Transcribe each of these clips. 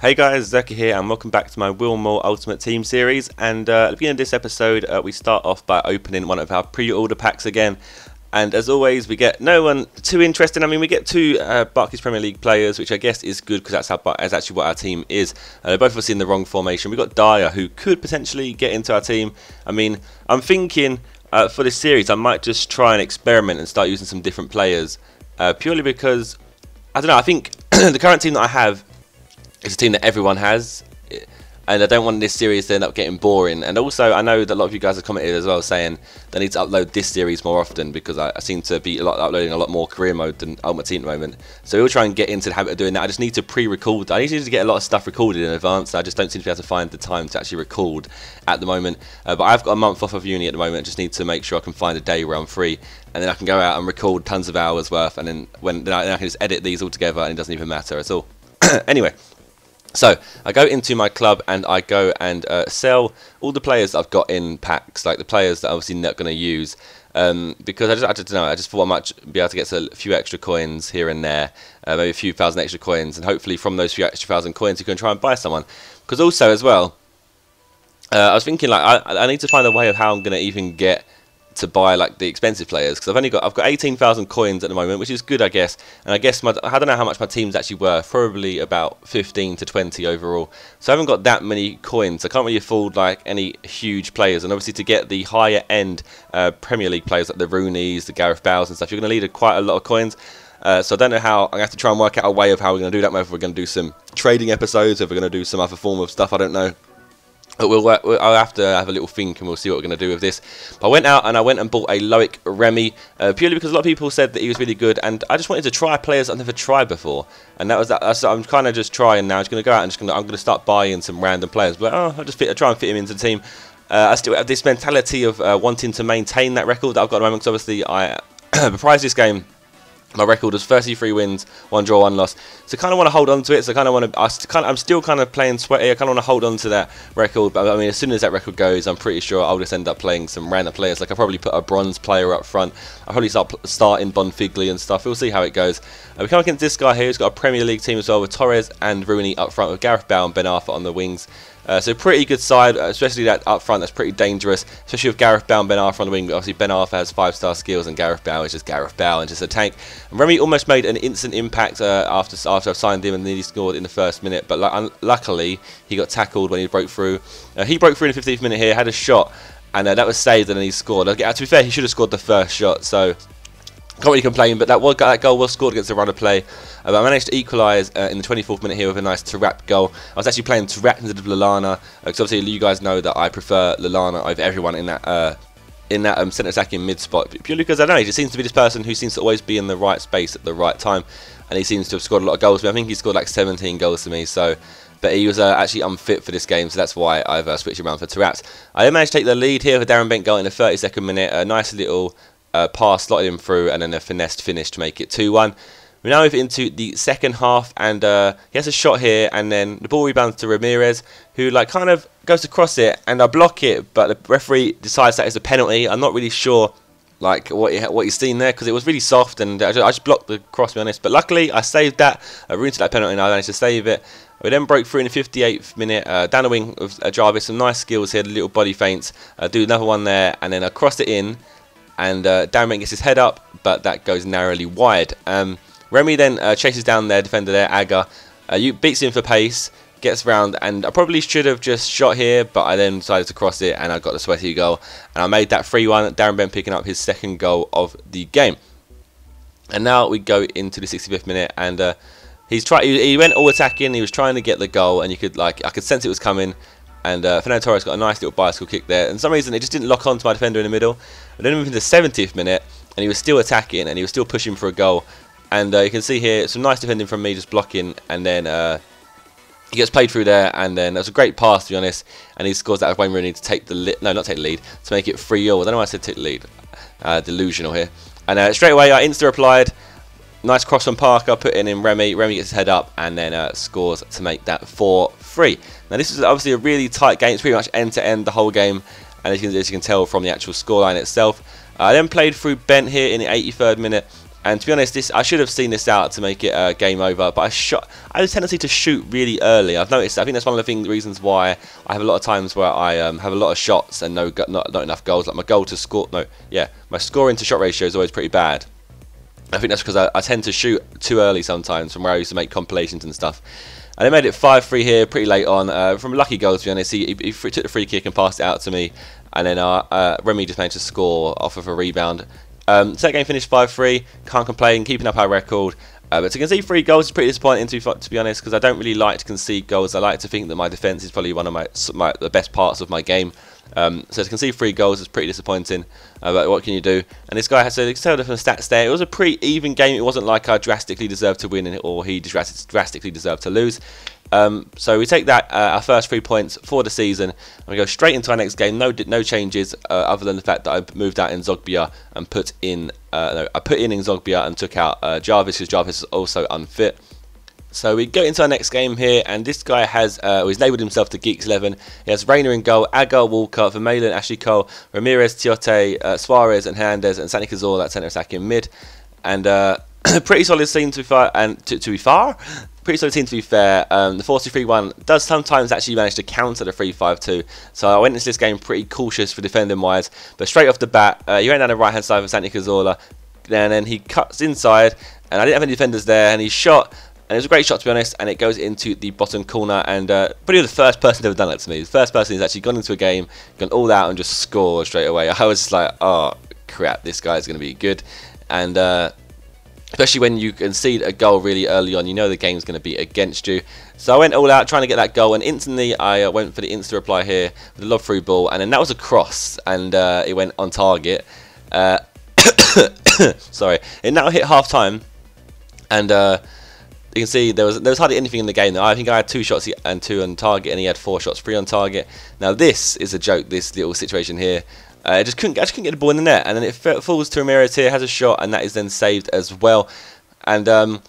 Hey guys, Zerkaa here and welcome back to my Willmall Ultimate Team series. And at the beginning of this episode we start off by opening one of our pre-order packs again. And as always we get no one too interesting. I mean, we get two Barclays Premier League players, which I guess is good because that's actually what our team is. Both of us in the wrong formation. We've got Dyer, who could potentially get into our team. I mean, I'm thinking for this series I might just try and experiment and start using some different players. Purely because, I don't know, I think the current team that I have it's a team that everyone has, and I don't want this series to end up getting boring. And also, I know that a lot of you guys have commented as well saying they need to upload this series more often because I seem to be uploading a lot more career mode than Ultimate Team at the moment. So we'll try and get into the habit of doing that. I just need to pre-record. I need to get a lot of stuff recorded in advance. I just don't seem to be able to find the time to actually record at the moment. But I've got a month off of uni at the moment. I just need to make sure I can find a day where I'm free, and then I can go out and record tons of hours worth, and then I can just edit these all together, and it doesn't even matter at all. Anyway. So, I go into my club and I go and sell all the players that I've got in packs, like the players that I'm obviously not going to use, because I don't know, I just thought I might be able to get a few extra coins here and there, maybe a few thousand extra coins, and hopefully from those few extra thousand coins you can try and buy someone. Because also as well, I was thinking like I need to find a way of how I'm going to even get to buy like the expensive players, because I've got 18,000 coins at the moment, which is good I guess, and I guess I don't know how much my team's actually worth, probably about 15 to 20 overall, so I haven't got that many coins. I can't really afford like any huge players, and obviously to get the higher end Premier League players like the Rooneys, the Gareth Bales and stuff, you're going to need quite a lot of coins. So I don't know how. I'm going to have to try and work out a way of how we're going to do that, whether we're going to do some trading episodes, if we're going to do some other form of stuff, I don't know. But I'll have to have a little think and we'll see what we're going to do with this. But I went out and I went and bought a Loic Remy, purely because a lot of people said that he was really good, and I just wanted to try players I've never tried before, and that was that. So I'm kind of just trying now. I'm just going to go out and I'm going to start buying some random players. But I'll just try and fit him into the team. I still have this mentality of wanting to maintain that record that I've got at the moment, because obviously I prize this game. My record was 33 wins, 1 draw, 1 loss. So I kind of want to hold on to it. So I kind of want to. I'm still kind of playing sweaty. I kind of want to hold on to that record. But I mean, as soon as that record goes, I'm pretty sure I'll just end up playing some random players. Like I'll probably put a bronze player up front. I'll probably starting Bonfigli and stuff. We'll see how it goes. We come against this guy here who's got a Premier League team as well, with Torres and Rooney up front, with Gareth Bale and Ben Arthur on the wings. So pretty good side, especially that up front. That's pretty dangerous, especially with Gareth Bale and Ben Arthur on the wing. But obviously Ben Arthur has 5-star skills, and Gareth Bale is just Gareth Bale and just a tank. And Remy almost made an instant impact after I've signed him, and nearly scored in the first minute. But luckily he got tackled when he broke through. He broke through in the 15th minute here, had a shot, and that was saved, and then he scored. To be fair, he should have scored the first shot, so can't really complain. But that goal was scored against the run of play. I managed to equalise in the 24th minute here with a nice Tarap goal. I was actually playing Tarap instead of Lallana, because obviously you guys know that I prefer Lallana over everyone in that centre attacking mid spot, purely because I don't know, he just seems to be this person who seems to always be in the right space at the right time, and he seems to have scored a lot of goals. I think he scored like 17 goals to me, so. But he was actually unfit for this game, so that's why I've switched around for Taraps. I then managed to take the lead here with Darren Bent goal in the 32nd minute. A nice little pass slotted him through, and then a finessed finish to make it 2-1. We now move into the second half, and he has a shot here, and then the ball rebounds to Ramirez, who like kind of goes to cross it, and I block it, but the referee decides that it's a penalty. I'm not really sure like what he's seen there, because it was really soft, and I just blocked the cross, to be honest. But luckily I saved that. I ruined that penalty, and I managed to save it. We then broke through in the 58th minute, down the wing of Jarvis. Some nice skills here, the little body feints. Do another one there, and then I crossed it in, and Darren gets his head up, but that goes narrowly wide. Remy then chases down their defender there, Aga. Beats him for pace, gets round, and I probably should have just shot here, but I then decided to cross it, and I got the sweaty goal. And I made that 3-1, Darren Bent picking up his second goal of the game. And now we go into the 65th minute, and he went all attacking, he was trying to get the goal, and I could sense it was coming. And Fernando Torres got a nice little bicycle kick there, and for some reason it just didn't lock onto my defender in the middle. And then we moved into the 70th minute, and he was still attacking, and he was still pushing for a goal. And you can see here some nice defending from me, just blocking, and then he gets played through there, and then that was a great pass, to be honest, and he scores that with Wayne Rooney to take the lead, no, not take the lead, to make it 3-0. I don't know why I said take the lead, delusional here. And straight away I insta-replied, nice cross from Parker, put in Remy gets his head up, and then scores to make that 4-3. Now this is obviously a really tight game, it's pretty much end-to-end the whole game, and as you can tell from the actual scoreline itself. I then played through Bent here in the 83rd minute, And to be honest, I should have seen this out to make it game over, but I have a tendency to shoot really early. I've noticed. I think that's one of the reasons why I have a lot of times where I have a lot of shots and not enough goals. Like my goal to score, my scoring to shot ratio is always pretty bad. I think that's because I tend to shoot too early sometimes from where I used to make compilations and stuff. And they made it 5-3 here pretty late on from a lucky goal, to be honest. He took the free kick and passed it out to me, and then Remy just managed to score off of a rebound. Second game finished 5-3, can't complain, keeping up our record. But to concede 3 goals is pretty disappointing, to be honest, because I don't really like to concede goals. I like to think that my defence is probably one of the best parts of my game. So to concede 3 goals is pretty disappointing, but what can you do? And this guy has to tell different stats there. It was a pretty even game. It wasn't like I drastically deserved to win or he drastically deserved to lose. So we take that, our first 3 points for the season, and we go straight into our next game. No changes other than the fact that I moved out in Zogbia and put in Zogbia and took out Jarvis, because Jarvis is also unfit. So we go into our next game here, and this guy has he's labelled himself the Geeks 11. He has Reina in goal, Agar, Walker, Vermaelen, Ashley Cole, Ramirez, Tiote, Suarez, and Hernandez, and Santi Cazorla at centre attack in mid. And pretty solid team to be fair. Pretty solid team to be fair. The 4-2-3-1 does sometimes actually manage to counter the 3-5-2. So I went into this game pretty cautious for defending wise, but straight off the bat, he went down the right hand side for Santi Cazorla, and then he cuts inside, and I didn't have any defenders there, and he shot. And it was a great shot, to be honest, and it goes into the bottom corner, and probably the first person to have done that to me. The first person who's actually gone into a game, gone all out and just scored straight away. I was just like, oh crap, this guy's going to be good. And especially when you concede a goal really early on, you know the game's going to be against you. So I went all out trying to get that goal, and instantly I went for the insta reply here with a lob through ball, and then that was a cross, and it went on target. Sorry, it now hit half time, and you can see there was hardly anything in the game though. I think I had 2 shots and 2 on target, and he had 4 shots, 3 on target. Now this is a joke, this little situation here. I just couldn't get the ball in the net, and then it falls to Ramirez here, has a shot, and that is then saved as well. And to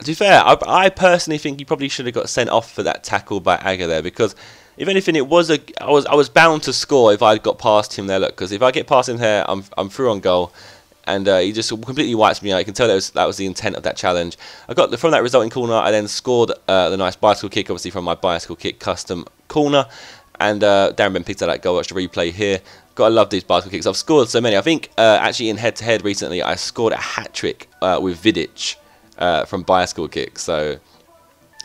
be fair, I personally think he probably should have got sent off for that tackle by Aga there, because if anything, I was bound to score if I got past him there. Look, because if I get past him here, I'm through on goal. And he just completely wipes me out. You can tell that was the intent of that challenge. I got from that resulting corner. I then scored the nice bicycle kick, obviously from my bicycle kick custom corner. And Darren Ben picked up that goal. Watch the replay here. Gotta love these bicycle kicks. I've scored so many. I think actually in head-to-head recently, I scored a hat trick with Vidic from bicycle kicks. So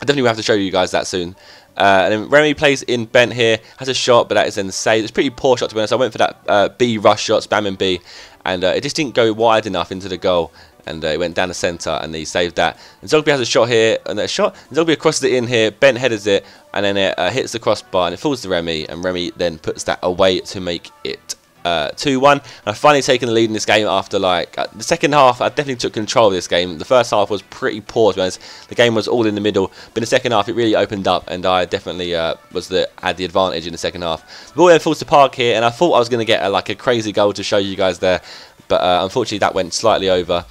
I definitely will have to show you guys that soon. And then Remy plays in Bent here, has a shot, but that is then saved. It's a pretty poor shot, to be honest. I went for that B rush shot, spamming B, and it just didn't go wide enough into the goal, and it went down the centre, and he saved that. And Zogby has a shot here, and a shot. And Zogby crosses it in here, Bent headers it, and then it hits the crossbar, and it falls to Remy, and Remy then puts that away to make it 2-1. And I've finally taken the lead in this game after the second half. I definitely took control of this game. The first half was pretty poor, to be honest. The game was all in the middle, but in the second half it really opened up, and I definitely had the advantage in the second half. The ball then falls to Park here, and I thought I was going to get a crazy goal to show you guys there, but unfortunately that went slightly over.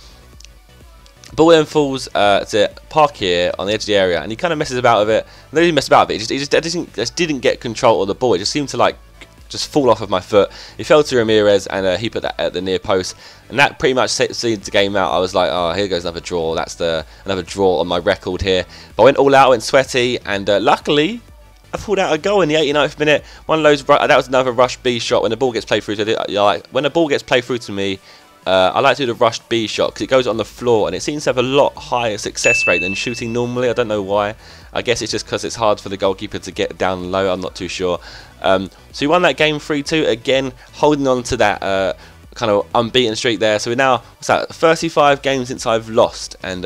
Ball then falls to Park here on the edge of the area, and he kind of messes about with it. No, he didn't mess about with it. He just didn't get control of the ball. It just seemed to just fall off of my foot. He fell to Ramirez, and he put that at the near post, and that pretty much sealed the game out. I was like, oh, here goes another draw. That's another draw on my record here. But I went all out, went sweaty, and luckily I pulled out a goal in the 89th minute. One of those that was another rush B shot when the ball gets played through to when the ball gets played through to me. I like to do the rushed B shot because it goes on the floor, and it seems to have a lot higher success rate than shooting normally. I don't know why. I guess it's just because it's hard for the goalkeeper to get down low. I'm not too sure. So we won that game 3-2, again holding on to that kind of unbeaten streak there. So we're now, 35 games since I've lost, and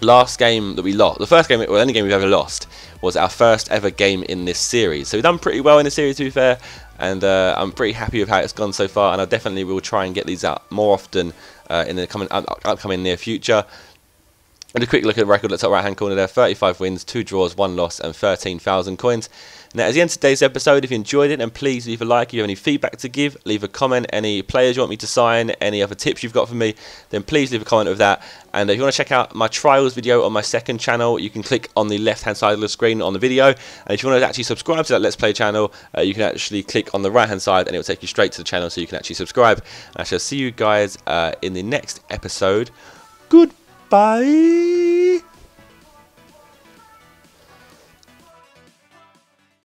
last game that we lost, the only game we've ever lost, was our first ever game in this series. So we've done pretty well in the series, to be fair, and I'm pretty happy with how it's gone so far, and I definitely will try and get these out more often in the upcoming near future. And a quick look at the record at the top right hand corner there, 35 wins, 2 draws, 1 loss and 13,000 coins. Now as the end of today's episode, if you enjoyed it, then please leave a like. If you have any feedback to give, leave a comment. Any players you want me to sign, any other tips you've got for me, then please leave a comment of that. And if you want to check out my trials video on my second channel, you can click on the left hand side of the screen on the video. And if you want to actually subscribe to that Let's Play channel, you can actually click on the right hand side and it will take you straight to the channel so you can actually subscribe. And I shall see you guys in the next episode. Goodbye.